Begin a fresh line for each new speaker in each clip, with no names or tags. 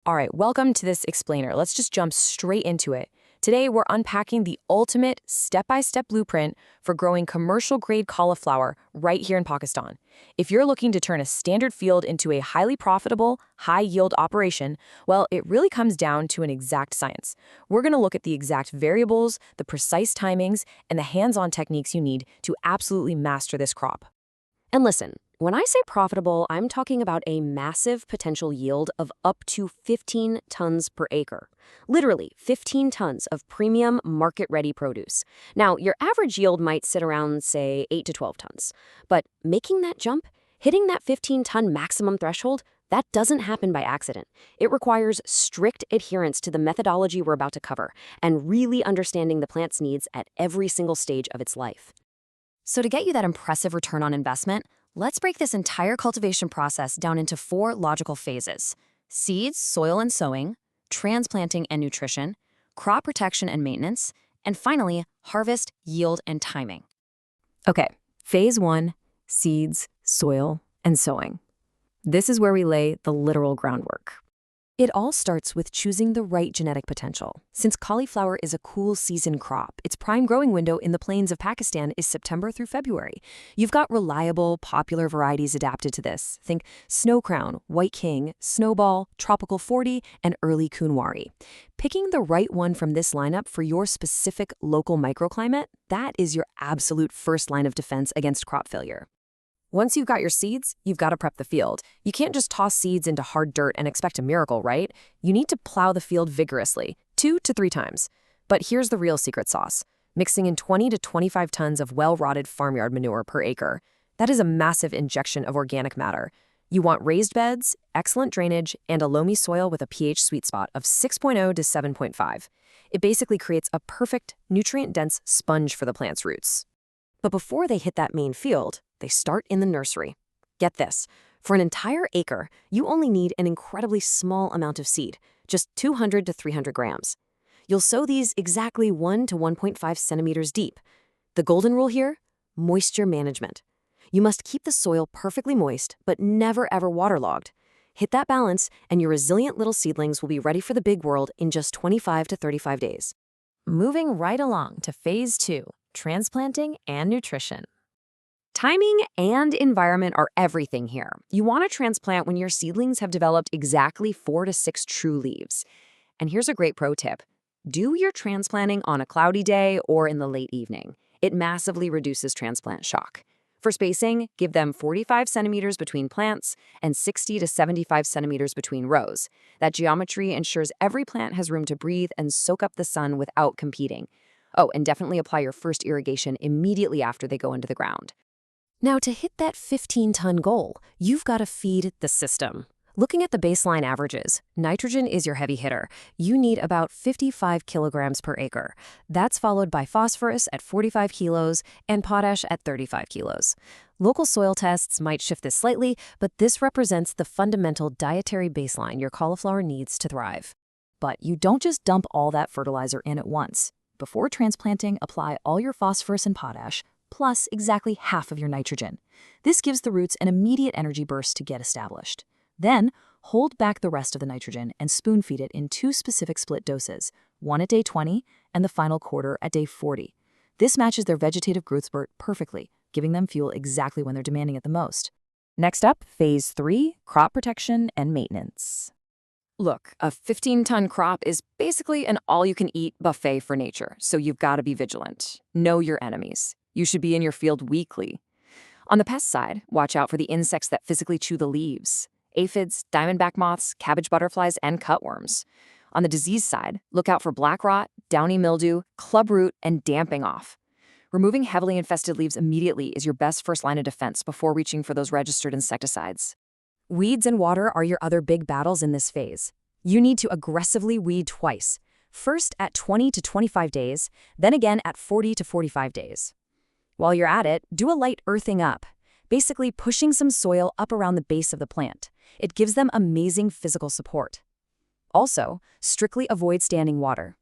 All right, welcome to this explainer. Let's just jump straight into it. Today, we're unpacking the ultimate step-by-step blueprint for growing commercial-grade cauliflower right here in Pakistan. If you're looking to turn a standard field into a highly profitable, high-yield operation, well, it really comes down to an exact science. We're going to look at the exact variables, the precise timings, and the hands-on techniques you need to absolutely master this crop.
And listen, when I say profitable, I'm talking about a massive potential yield of up to 15 tons per acre. Literally, 15 tons of premium market-ready produce. Now, your average yield might sit around, say, 8 to 12 tons. But making that jump, hitting that 15-ton maximum threshold, that doesn't happen by accident. It requires strict adherence to the methodology we're about to cover and really understanding the plant's needs at every single stage of its life. So to get you that impressive return on investment, let's break this entire cultivation process down into 4 logical phases: seeds, soil and sowing, transplanting and nutrition, crop protection and maintenance, and finally, harvest, yield, and timing. Okay, phase 1, seeds, soil, and sowing. This is where we lay the literal groundwork. It all starts with choosing the right genetic potential. Since cauliflower is a cool season crop, its prime growing window in the plains of Pakistan is September through February. You've got reliable, popular varieties adapted to this. Think Snow Crown, White King, Snowball, Tropical 40, and Early Kunwari. Picking the right one from this lineup for your specific local microclimate, that is your absolute first line of defense against crop failure. Once you've got your seeds, you've got to prep the field. You can't just toss seeds into hard dirt and expect a miracle, right? You need to plow the field vigorously, 2 to 3 times. But here's the real secret sauce: mixing in 20 to 25 tons of well-rotted farmyard manure per acre. That is a massive injection of organic matter. You want raised beds, excellent drainage, and a loamy soil with a pH sweet spot of 6.0 to 7.5. It basically creates a perfect, nutrient-dense sponge for the plant's roots. But before they hit that main field, they start in the nursery. Get this, for an entire acre, you only need an incredibly small amount of seed, just 200 to 300 grams. You'll sow these exactly 1 to 1.5 centimeters deep. The golden rule here? Moisture management. You must keep the soil perfectly moist, but never ever waterlogged. Hit that balance, and your resilient little seedlings will be ready for the big world in just 25 to 35 days. Moving right along to phase 2, transplanting and nutrition. Timing and environment are everything here. You want to transplant when your seedlings have developed exactly 4 to 6 true leaves. And here's a great pro tip. Do your transplanting on a cloudy day or in the late evening. It massively reduces transplant shock. For spacing, give them 45 centimeters between plants and 60 to 75 centimeters between rows. That geometry ensures every plant has room to breathe and soak up the sun without competing. Oh, and definitely apply your first irrigation immediately after they go into the ground. Now, to hit that 15-ton goal, you've got to feed the system. Looking at the baseline averages, nitrogen is your heavy hitter. You need about 55 kilograms per acre. That's followed by phosphorus at 45 kilos and potash at 35 kilos. Local soil tests might shift this slightly, but this represents the fundamental dietary baseline your cauliflower needs to thrive. But you don't just dump all that fertilizer in at once. Before transplanting, apply all your phosphorus and potash, plus exactly half of your nitrogen. This gives the roots an immediate energy burst to get established. Then, hold back the rest of the nitrogen and spoon-feed it in 2 specific split doses, one at day 20 and the final quarter at day 40. This matches their vegetative growth spurt perfectly, giving them fuel exactly when they're demanding it the most. Next up, phase 3, crop protection and maintenance. Look, a 15-ton crop is basically an all-you-can-eat buffet for nature, so you've got to be vigilant. Know your enemies. You should be in your field weekly. On the pest side, watch out for the insects that physically chew the leaves: aphids, diamondback moths, cabbage butterflies, and cutworms. On the disease side, look out for black rot, downy mildew, clubroot, and damping off. Removing heavily infested leaves immediately is your best first line of defense before reaching for those registered insecticides. Weeds and water are your other big battles in this phase. You need to aggressively weed twice, first at 20 to 25 days, then again at 40 to 45 days. While you're at it, do a light earthing up, basically pushing some soil up around the base of the plant. It gives them amazing physical support. Also, strictly avoid standing water.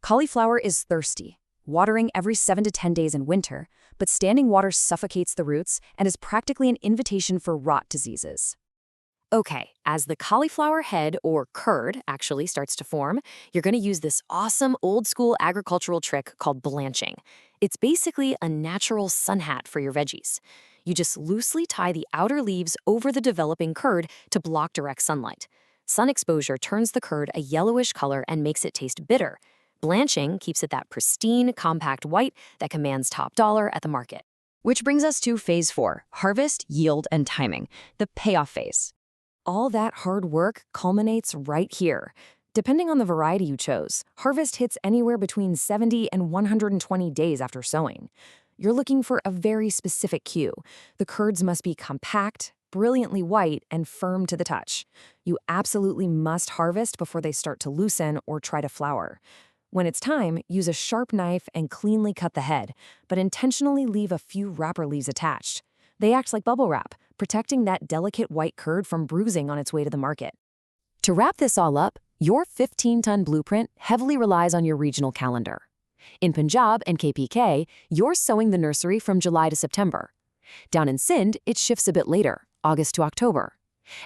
Cauliflower is thirsty, watering every 7 to 10 days in winter, but standing water suffocates the roots and is practically an invitation for rot diseases. Okay, as the cauliflower head or curd actually starts to form, you're going to use this awesome old school agricultural trick called blanching. It's basically a natural sun hat for your veggies. You just loosely tie the outer leaves over the developing curd to block direct sunlight. Sun exposure turns the curd a yellowish color and makes it taste bitter. Blanching keeps it that pristine, compact white that commands top dollar at the market.
Which brings us to phase 4, harvest, yield, and timing, the payoff phase. All that hard work culminates right here. Depending on the variety you chose, harvest hits anywhere between 70 and 120 days after sowing. You're looking for a very specific cue. The curds must be compact, brilliantly white, and firm to the touch. You absolutely must harvest before they start to loosen or try to flour. When it's time, use a sharp knife and cleanly cut the head, but intentionally leave a few wrapper leaves attached. They act like bubble wrap, protecting that delicate white curd from bruising on its way to the market. To wrap this all up, your 15-ton blueprint heavily relies on your regional calendar. In Punjab and KPK, you're sowing the nursery from July to September. Down in Sindh, it shifts a bit later, August to October.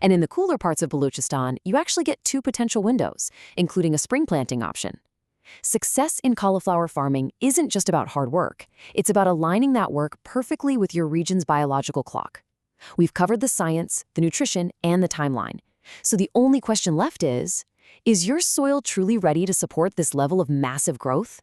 And in the cooler parts of Balochistan, you actually get 2 potential windows, including a spring planting option. Success in cauliflower farming isn't just about hard work. It's about aligning that work perfectly with your region's biological clock. We've covered the science, the nutrition, and the timeline. So the only question left is your soil truly ready to support this level of massive growth?